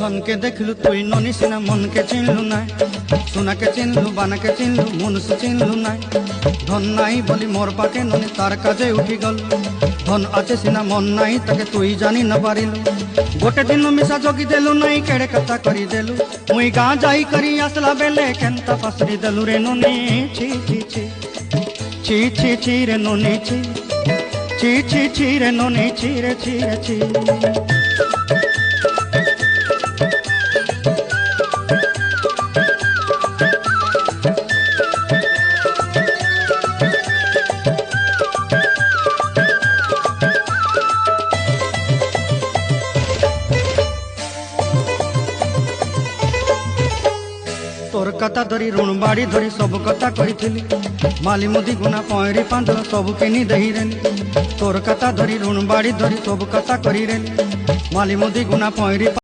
धन के देखलु तुई ननी सिना मन के चिन्हलु ना सोना के चिन्हलु बाना के चिन्हलु मनुष्य चिन्हलु ना धन नाई बोली मोर पाके ननी तार काजे उठी गल धन आचे सिना मन नाई ताके तुई जानी न पारिलु गोटे दिन मिसा जोगी देलु नाई केड़े कथा करी देलु मुई गाँ जाई करी आसला बेले केंता फासरी देलु रे ननी छी छी छी छी छी छी रे ननी छी छी छी छी रे ननी छी रे छी रे छी तोर कथा धरी ऋण बाड़ी धरी सब कथा करी माली मुदी गुना पयरी पांदर सब किनी दही रेली तोर कथा धरी ऋण बाड़ी धरी सब कथा करी रेली माली मुदी गुना पयरी